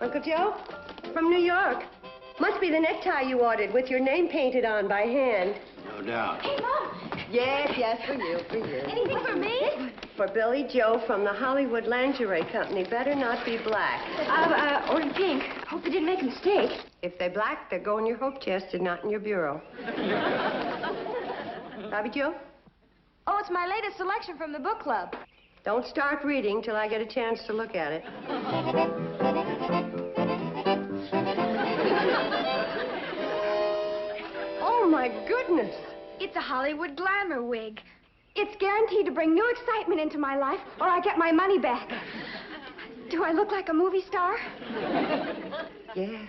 Uncle Joe? From New York. Must be the necktie you ordered with your name painted on by hand. No doubt. Hey, Mom. Yes, for you. Anything for me? For Billie Joe from the Hollywood Lingerie Company. Better not be black. Ordered pink. Hope they didn't make a mistake. If they're black, they go in your hope chest and not in your bureau. Bobbie Joe? Oh, it's my latest selection from the book club. Don't start reading till I get a chance to look at it. Oh, my goodness. It's a Hollywood glamour wig. It's guaranteed to bring new excitement into my life, or I get my money back. Do I look like a movie star? Yes.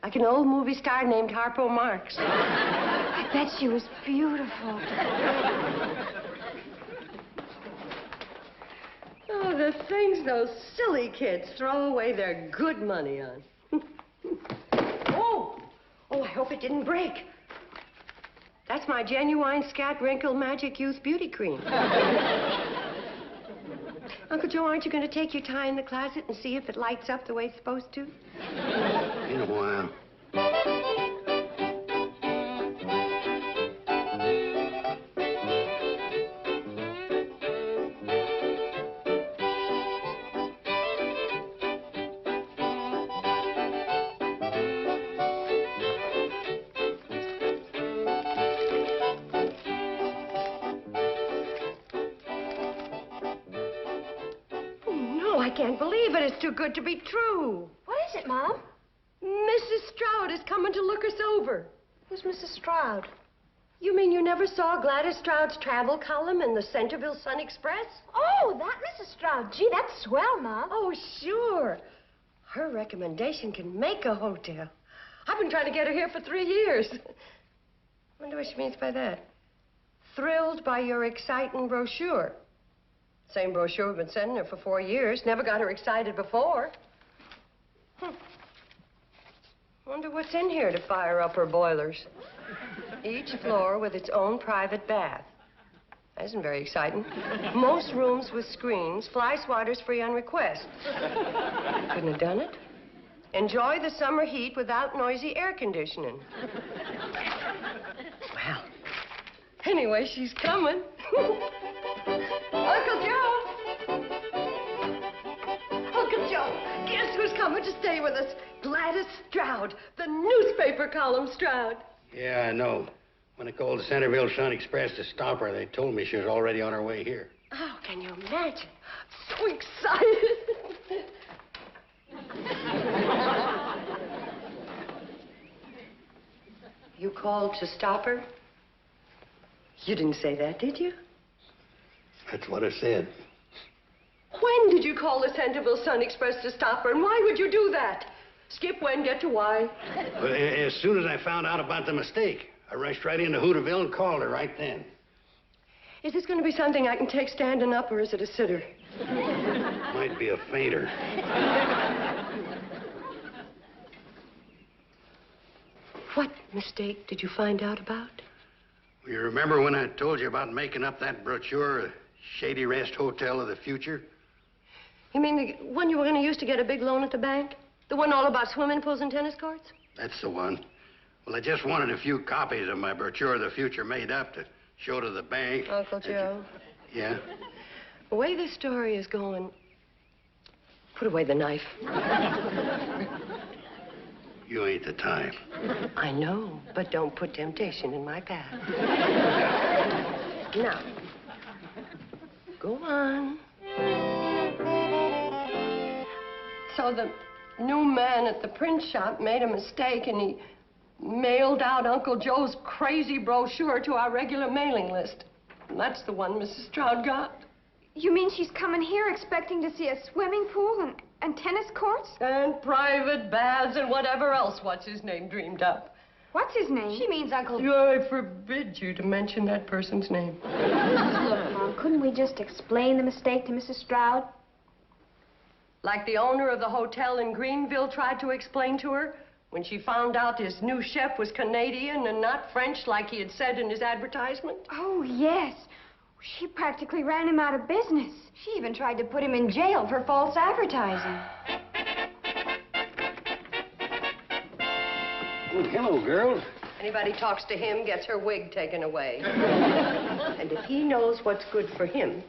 Like an old movie star named Harpo Marx. I bet she was beautiful. Oh, the things those silly kids throw away their good money on. Oh, I hope it didn't break. That's my genuine Scat Wrinkle Magic Youth Beauty Cream. Uncle Joe, aren't you going to take your tie in the closet and see if it lights up the way it's supposed to? In a while. It's too good to be true. What is it, Mom? Mrs. Stroud is coming to look us over. Who's Mrs. Stroud? You mean you never saw Gladys Stroud's travel column in the Centerville Sun Express? Oh, that Mrs. Stroud. Gee, that's swell, Mom. Oh, sure. Her recommendation can make a hotel. I've been trying to get her here for 3 years. Wonder what she means by that. Thrilled by your exciting brochure. Same brochure we've been sending her for 4 years. Never got her excited before. Wonder what's in here to fire up her boilers. Each floor with its own private bath. That isn't very exciting. Most rooms with screens. Fly swatters free on request. Couldn't have done it. Enjoy the summer heat without noisy air conditioning. Well, anyway, she's coming. Uncle Joe! Uncle Joe, guess who's coming to stay with us? Gladys Stroud, the newspaper column Stroud. Yeah, I know. When I called the Centerville Sun Express to stop her, they told me she was already on her way here. Oh, can you imagine? So excited. You called to stop her? You didn't say that, did you? That's what I said. When did you call the Centerville Sun Express to stop her, and why would you do that? Skip when, get to why. Well, as soon as I found out about the mistake, I rushed right into Hooterville and called her right then. Is this going to be something I can take standing up, or is it a sitter? Might be a fainter. What mistake did you find out about? You remember when I told you about making up that brochure, Shady Rest Hotel of the Future? You mean the one you were going to use to get a big loan at the bank? The one all about swimming pools and tennis courts? That's the one. Well, I just wanted a few copies of my brochure of the future made up to show to the bank. Uncle Joe. Yeah? The way this story is going, put away the knife. You ain't the type. I know, but don't put temptation in my path. Now, go on. So the new man at the print shop made a mistake, and he mailed out Uncle Joe's crazy brochure to our regular mailing list. And that's the one Mrs. Stroud got. You mean she's coming here expecting to see a swimming pool and tennis courts? And private baths and whatever else what's-his-name dreamed up. What's his name? She means Uncle... I forbid you to mention that person's name. Look, Mom, couldn't we just explain the mistake to Mrs. Stroud? Like the owner of the hotel in Greenville tried to explain to her when she found out his new chef was Canadian and not French like he had said in his advertisement. Oh, yes. She practically ran him out of business. She even tried to put him in jail for false advertising. Oh, hello, girls. Anybody talks to him gets her wig taken away. And if he knows what's good for him,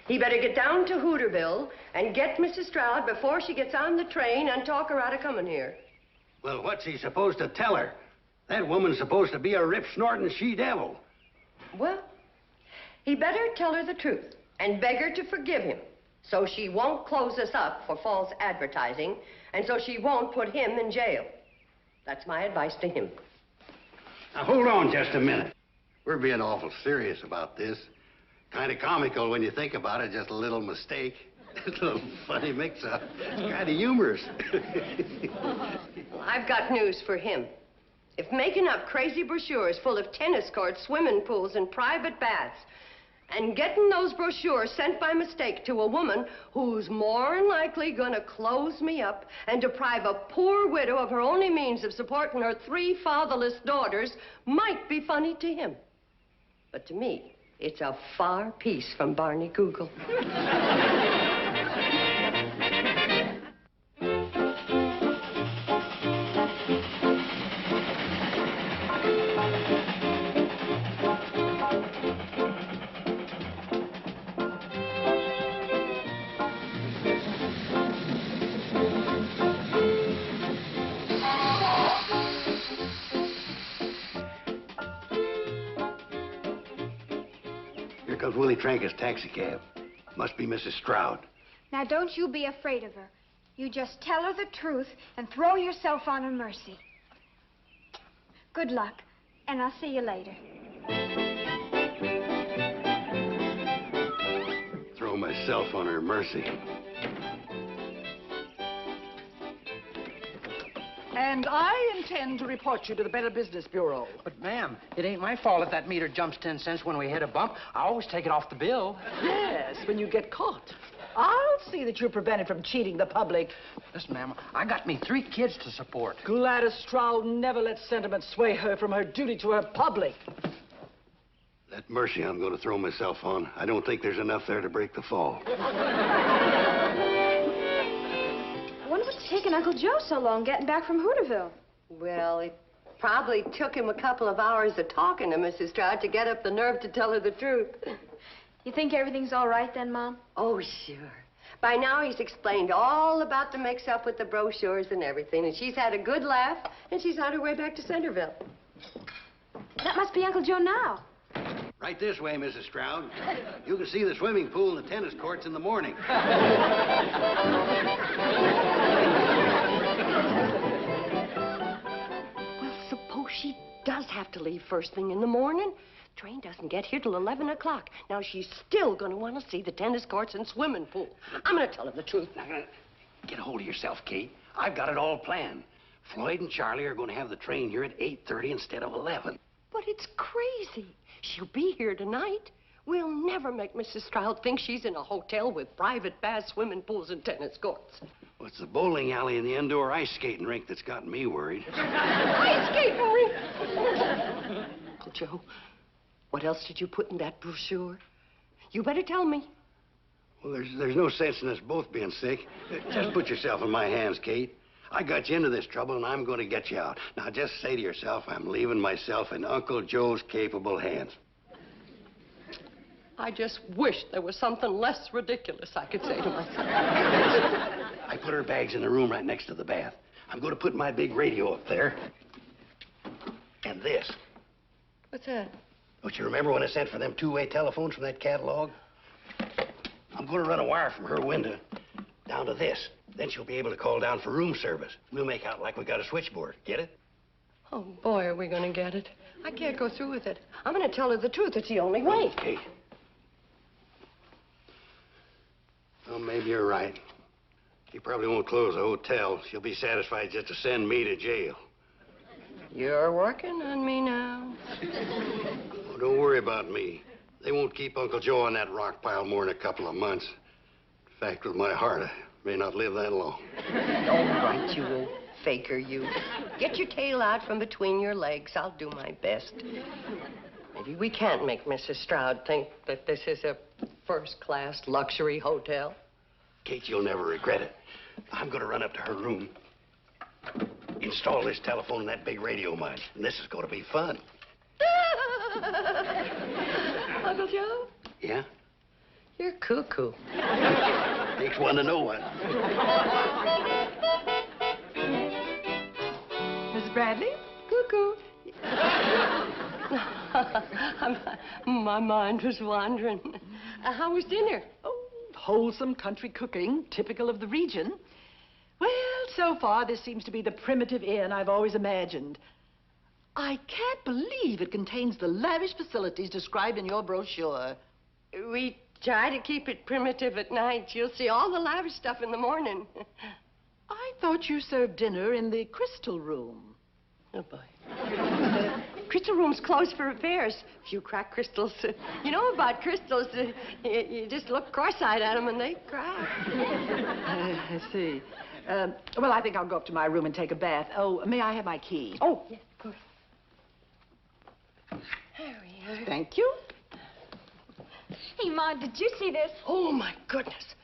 he better get down to Hooterville and get Mrs. Stroud before she gets on the train and talk her out of coming here. Well, what's he supposed to tell her? That woman's supposed to be a rip-snorting she-devil. Well, he better tell her the truth and beg her to forgive him so she won't close us up for false advertising and so she won't put him in jail. That's my advice to him. Now, hold on just a minute. We're being awful serious about this. Kind of comical when you think about it, just a little mistake. A little funny mix-up. It's kind of humorous. Well, I've got news for him. If making up crazy brochures full of tennis courts, swimming pools, and private baths, and getting those brochures sent by mistake to a woman who's more than likely gonna close me up and deprive a poor widow of her only means of supporting her 3 fatherless daughters might be funny to him. But to me, it's a far piece from Barney Google. Comes Willie Trankis' taxicab. Must be Mrs. Stroud. Now, don't you be afraid of her. You just tell her the truth and throw yourself on her mercy. Good luck, and I'll see you later. Throw myself on her mercy. And I intend to report you to the Better Business Bureau. But, ma'am, it ain't my fault if that meter jumps 10 cents when we hit a bump. I always take it off the bill. Yes, when you get caught. I'll see that you're prevented from cheating the public. Listen, ma'am, I got me 3 kids to support. Gladys Stroud never let sentiment sway her from her duty to her public. That mercy I'm going to throw myself on, I don't think there's enough there to break the fall. I wonder what's taking Uncle Joe so long getting back from Hooterville. Well, it probably took him a couple of hours of talking to Mrs. Stroud to get up the nerve to tell her the truth. You think everything's all right then, Mom? Oh, sure. By now, he's explained all about the mix-up with the brochures and everything, and she's had a good laugh, and she's on her way back to Centerville. That must be Uncle Joe now. Right this way, Mrs. Stroud. You can see the swimming pool and the tennis courts in the morning. Well, suppose she does have to leave first thing in the morning. Train doesn't get here till 11 o'clock. Now, she's still going to want to see the tennis courts and swimming pool. I'm going to tell her the truth. Now, get a hold of yourself, Kate. I've got it all planned. Floyd and Charlie are going to have the train here at 8:30 instead of 11. But it's crazy. She'll be here tonight. We'll never make Mrs. Stroud think she's in a hotel with private baths, swimming pools, and tennis courts. Well, it's the bowling alley and the indoor ice skating rink that's got me worried. Ice skating rink! Uncle Joe, what else did you put in that brochure? You better tell me. Well, there's no sense in us both being sick. Just put yourself in my hands, Kate. I got you into this trouble, and I'm going to get you out. Now, just say to yourself, I'm leaving myself in Uncle Joe's capable hands. I just wish there was something less ridiculous I could say to myself. I put her bags in the room right next to the bath. I'm going to put my big radio up there. And this. What's that? Don't you remember when I sent for them 2-way telephones from that catalog? I'm going to run a wire from her window down to this. Then she'll be able to call down for room service. We'll make out like we got a switchboard. Get it? Oh, boy, are we going to get it. I can't go through with it. I'm going to tell her the truth. It's the only way. Okay. Well, maybe you're right. She probably won't close the hotel. She'll be satisfied just to send me to jail. You're working on me now. Oh, don't worry about me. They won't keep Uncle Joe on that rock pile more than a couple of months. In fact, with my heart, I may not live that long. All right, you old faker, you. Get your tail out from between your legs. I'll do my best. Maybe we can't make Mrs. Stroud think that this is a first-class luxury hotel. Kate, you'll never regret it. I'm going to run up to her room. install this telephone in that big radio of mine, and this is going to be fun. Uncle Joe? Yeah? You're cuckoo. Takes one to know one. Miss Bradley? Cuckoo. My mind was wandering. How was dinner? Oh, wholesome country cooking, typical of the region. Well, so far, this seems to be the primitive inn I've always imagined. I can't believe it contains the lavish facilities described in your brochure. We try to keep it primitive at night. You'll see all the lavish stuff in the morning. I thought you served dinner in the crystal room. Oh, boy. Crystal room's closed for repairs. A few cracked crystals. You know about crystals. You just look cross-eyed at them and they crack. I see. Well, I think I'll go up to my room and take a bath. Oh, may I have my key? Oh, yes, of course. There we are. Thank you. Hey, Ma, did you see this? Oh, my goodness.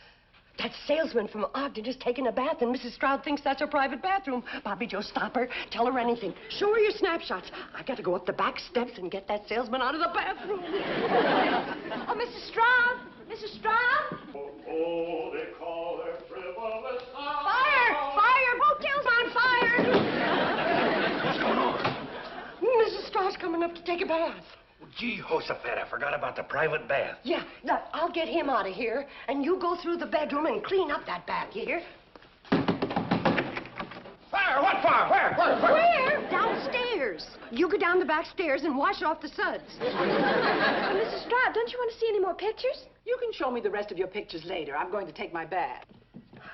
That salesman from Ogden is taking a bath, and Mrs. Stroud thinks that's her private bathroom. Bobbie, Joe, stop her. Tell her anything. Show her your snapshots. I got to go up the back steps and get that salesman out of the bathroom. Oh, Mrs. Stroud! Mrs. Stroud! Oh, they call her frivolous. Fire! Fire! Hotel's on fire! What's going on? Mrs. Stroud's coming up to take a bath. Gee, Josephat, I forgot about the private bath. Yeah, look, I'll get him out of here, and you go through the bedroom and clean up that bath, you hear? Fire! What fire? Where? Where? Downstairs. You go down the back stairs and wash off the suds. Mrs. Stroud, don't you want to see any more pictures? You can show me the rest of your pictures later. I'm going to take my bath.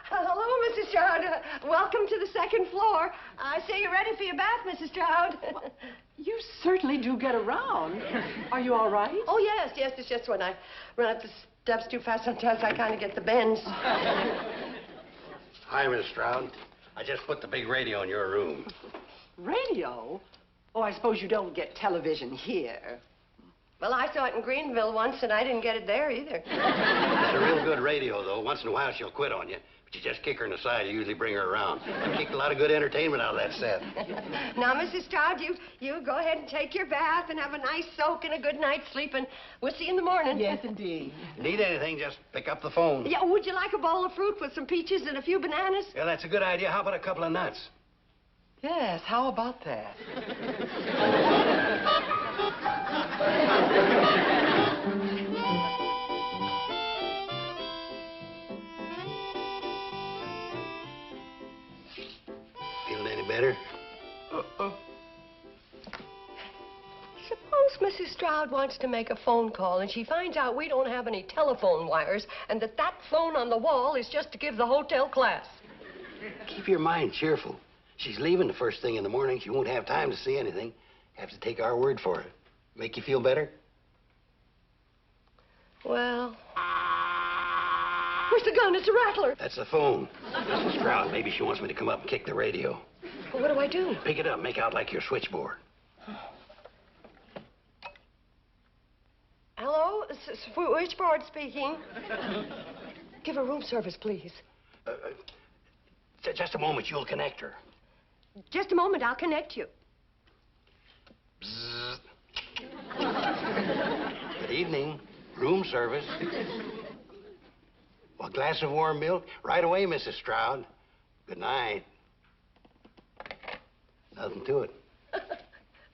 Hello, Mrs. Stroud. Welcome to the second floor. I say you're ready for your bath, Mrs. Stroud. You certainly do get around. Are you all right? Oh, yes. It's just when I run up the steps too fast, sometimes I kind of get the bends. Hi, Miss Stroud. I just put the big radio in your room. Radio? Oh, I suppose you don't get television here. Well, I saw it in Greenville once, and I didn't get it there either. It's a real good radio, though. Once in a while, she'll quit on you. But you just kick her in the side. You usually bring her around. I've kicked a lot of good entertainment out of that set. Now, Mrs. Stroud, you go ahead and take your bath and have a nice soak and a good night's sleep, and we'll see you in the morning. Yes, indeed. Need anything, just pick up the phone. Yeah, would you like a bowl of fruit with some peaches and a few bananas? Yeah, that's a good idea. How about a couple of nuts? Yes, how about that? Feeling any better? Suppose Mrs. Stroud wants to make a phone call and she finds out we don't have any telephone wires and that phone on the wall is just to give the hotel class. Keep your mind cheerful. She's leaving the first thing in the morning. She won't have time to see anything. Have to take our word for it. Make you feel better? Well... Where's the gun? It's a rattler. That's the phone. Mrs. Stroud, maybe she wants me to come up and kick the radio. Well, what do I do? Pick it up. Make out like your switchboard. Hello? Switchboard speaking. Give her room service, please. Just a moment. You'll connect her. Just a moment. I'll connect you. Bzzz. Good evening. Room service. Well, a glass of warm milk? Right away, Mrs. Stroud. Good night. Nothing to it.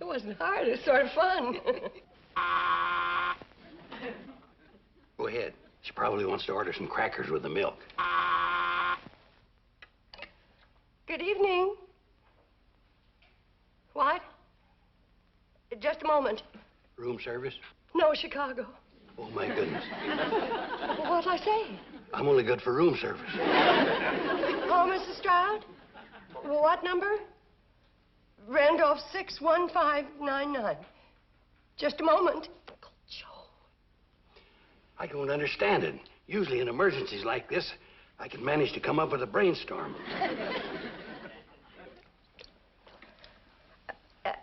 It wasn't hard. It was sort of fun. Go ahead. She probably wants to order some crackers with the milk. Good evening. What? Just a moment. Room service? No, Chicago. Oh, my goodness. What'll I say? I'm only good for room service. Oh, Mrs. Stroud? What number? Randolph 61599. Just a moment. Uncle Joe. I don't understand it. Usually in emergencies like this, I can manage to come up with a brainstorm.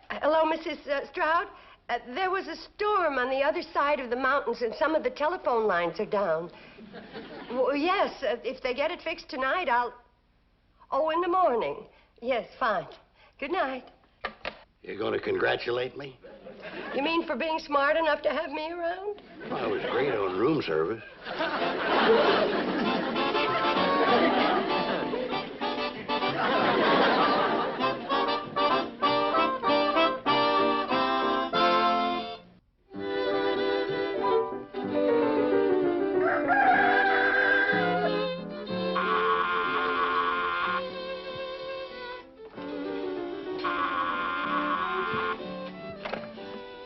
Hello, Mrs. Stroud? There was a storm on the other side of the mountains, and some of the telephone lines are down. Well, yes, if they get it fixed tonight, I'll... Oh, in the morning. Yes, fine. Good night. You gonna congratulate me? You mean for being smart enough to have me around? Well, I was great on room service.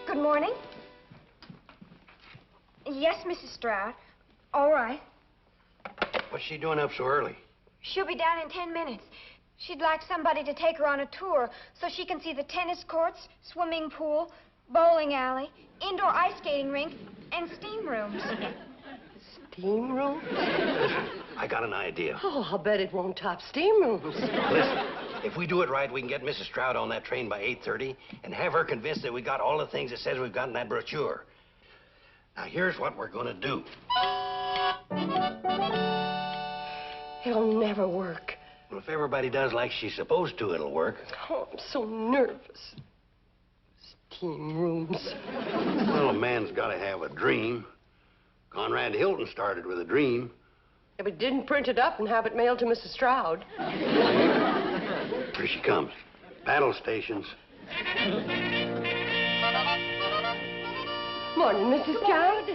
Good morning. Yes, Mrs. Stroud. All right. What's she doing up so early? She'll be down in 10 minutes. She'd like somebody to take her on a tour so she can see the tennis courts, swimming pool, bowling alley, indoor ice skating rink, and steam rooms. Steam room? Listen, I got an idea. Oh, I'll bet it won't top steam rooms. Listen, if we do it right, we can get Mrs. Stroud on that train by 8:30 and have her convinced that we got all the things it says we've got in that brochure. Now, here's what we're gonna do. It'll never work. Well, if everybody does like she's supposed to, it'll work. Oh, I'm so nervous. Steam rooms. Well, a man's gotta have a dream. Conrad Hilton started with a dream. Yeah, but didn't print it up and have it mailed to Mrs. Stroud. Here she comes. Battle stations. Morning, Mrs. Stroud.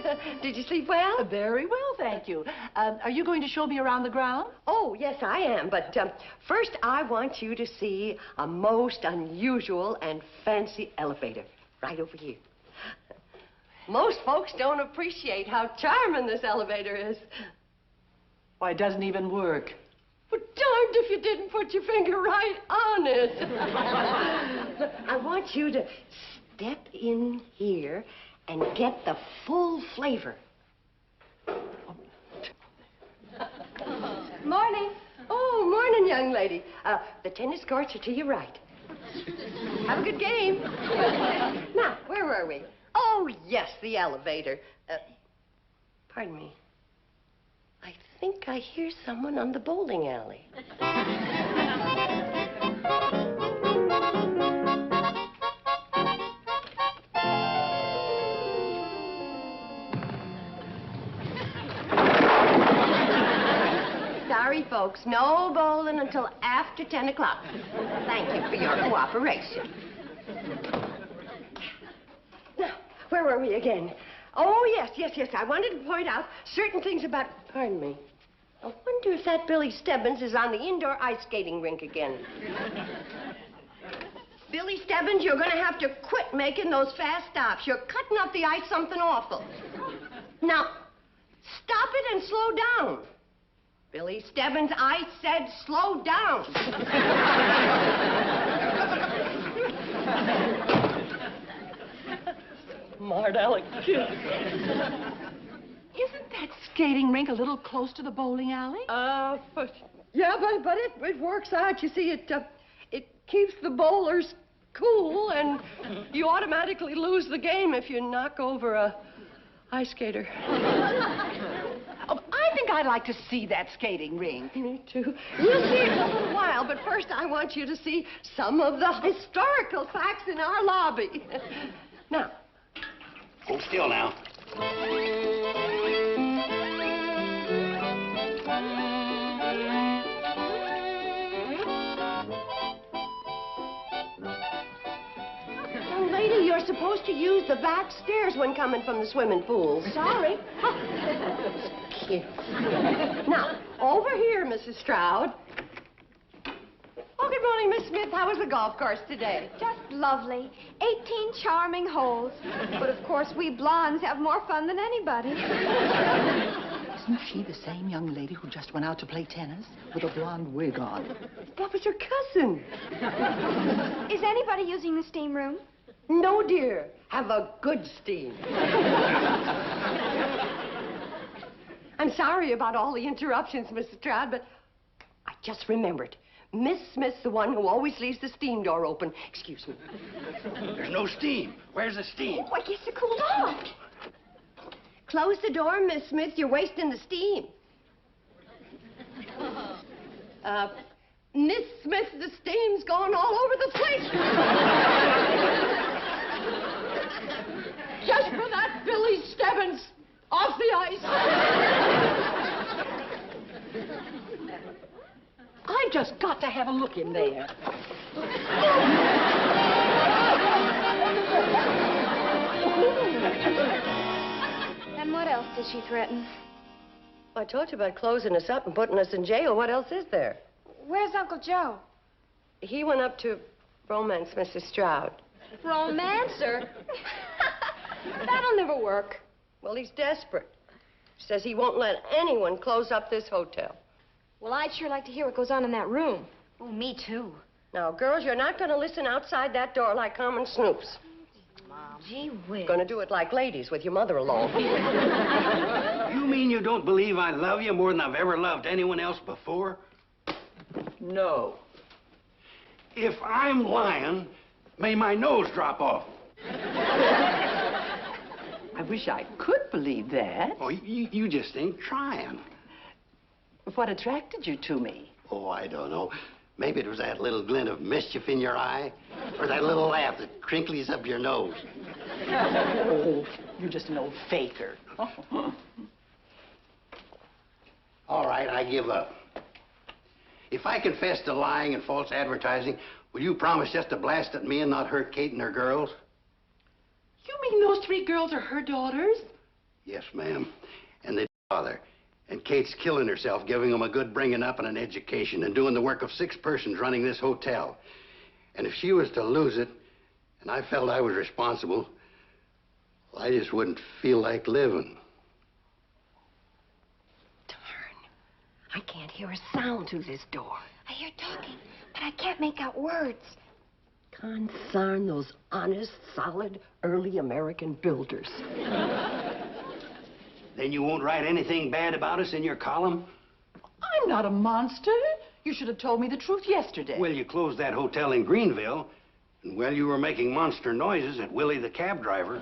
Did you sleep well? Very well, thank you. Are you going to show me around the ground? Oh, yes, I am. But first, I want you to see a most unusual and fancy elevator right over here. Most folks don't appreciate how charming this elevator is. Why, it doesn't even work. But darned if you didn't put your finger right on it. I want you to step in here and get the full flavor. Morning. Oh, morning, young lady. The tennis courts are to your right. Have a good game. Now, where were we? Oh, yes, the elevator. Pardon me. I think I hear someone on the bowling alley. Sorry, folks. No bowling until after 10 o'clock. Thank you for your cooperation. Now, where were we again? Oh, yes. I wanted to point out certain things about... Pardon me. I wonder if that Billie Stebbins is on the indoor ice skating rink again. Billie Stebbins, you're going to have to quit making those fast stops. You're cutting up the ice something awful. Now, stop it and slow down. Billie Stebbins, I said slow down. Smart aleck kid. Isn't that skating rink a little close to the bowling alley? But it works out. You see, it keeps the bowlers cool, and you automatically lose the game if you knock over a ice skater. Oh, I think I'd like to see that skating rink. Me too. We'll see it in a little while, but first I want you to see some of the historical facts in our lobby. Now. Hold still now. Young lady, you're supposed to use the back stairs when coming from the swimming pool. Sorry. Kids. Now, over here, Mrs. Stroud. Oh, good morning, Miss Smith. How was the golf course today? Just lovely. 18 charming holes. But of course, we blondes have more fun than anybody. Isn't she the same young lady who just went out to play tennis with a blonde wig on? That was her cousin. Is anybody using the steam room? No, dear. Have a good steam. I'm sorry about all the interruptions, Mrs. Stroud, but I just remembered. Miss Smith's the one who always leaves the steam door open. Excuse me. There's no steam. Where's the steam? Oh, I guess it cooled off. Close the door, Miss Smith. You're wasting the steam. Miss Smith, the steam's gone all over the place. Just for that Billie Stebbins off the ice. I just got to have a look in there. And what else did she threaten? I told you about closing us up and putting us in jail. What else is there? Where's Uncle Joe? He went up to romance Mrs. Stroud. Romancer? That'll never work. Well, he's desperate. Says he won't let anyone close up this hotel. Well, I'd sure like to hear what goes on in that room. Oh, me too. Now, girls, you're not going to listen outside that door like common snoops. Mom. Gee whiz. Going to do it like ladies with your mother along. You mean you don't believe I love you more than I've ever loved anyone else before? No. If I'm lying, may my nose drop off. I wish I could believe that. Oh, you just ain't trying. What attracted you to me? Oh, I don't know. Maybe it was that little glint of mischief in your eye, or that little laugh that crinkles up your nose. Oh, you're just an old faker. All right, I give up. If I confess to lying and false advertising, will you promise just to blast at me and not hurt Kate and her girls? You mean those 3 girls are her daughters? Yes, ma'am. And they bother. And Kate's killing herself, giving them a good bringing up and an education, and doing the work of 6 persons running this hotel. And if she was to lose it, and I felt I was responsible, well, I just wouldn't feel like living. Darn. I can't hear a sound through this door. I hear talking, but I can't make out words. Consarn those honest, solid, early American builders. Then you won't write anything bad about us in your column? I'm not a monster. You should have told me the truth yesterday. Well, you closed that hotel in Greenville, and while you were making monster noises at Willie the cab driver.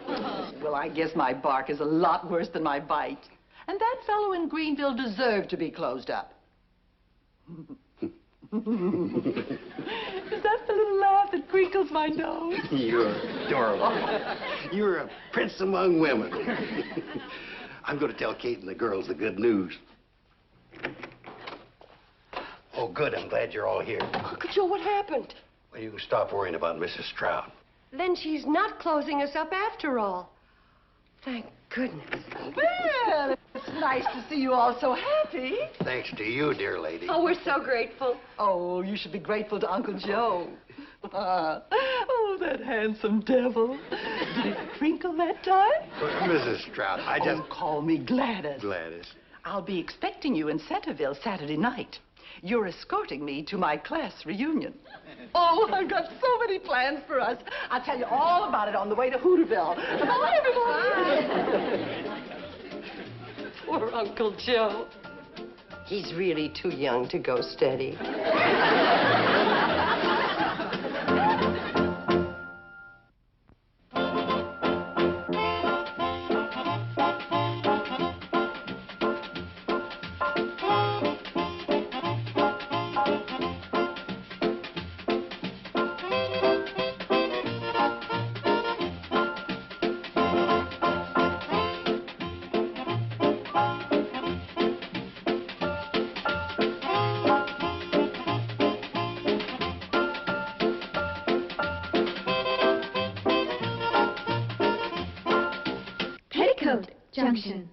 Well, I guess my bark is a lot worse than my bite. And that fellow in Greenville deserved to be closed up. Is that the little laugh that crinkles my nose? You're adorable. You're a prince among women. I'm going to tell Kate and the girls the good news. Oh, good. I'm glad you're all here. Uncle Joe, what happened? Well, you can stop worrying about Mrs. Stroud. Then she's not closing us up after all. Thank goodness. Well, it's nice to see you all so happy. Thanks to you, dear lady. Oh, we're so grateful. Oh, you should be grateful to Uncle Joe. Oh, that handsome devil. Did it crinkle that time? Mrs. Stroud, I just... Oh, call me Gladys. Gladys. I'll be expecting you in Centerville Saturday night. You're escorting me to my class reunion. Oh, I've got so many plans for us. I'll tell you all about it on the way to Hooterville. Come on, everyone. Poor Uncle Joe. He's really too young to go steady. Petticoat, Junction.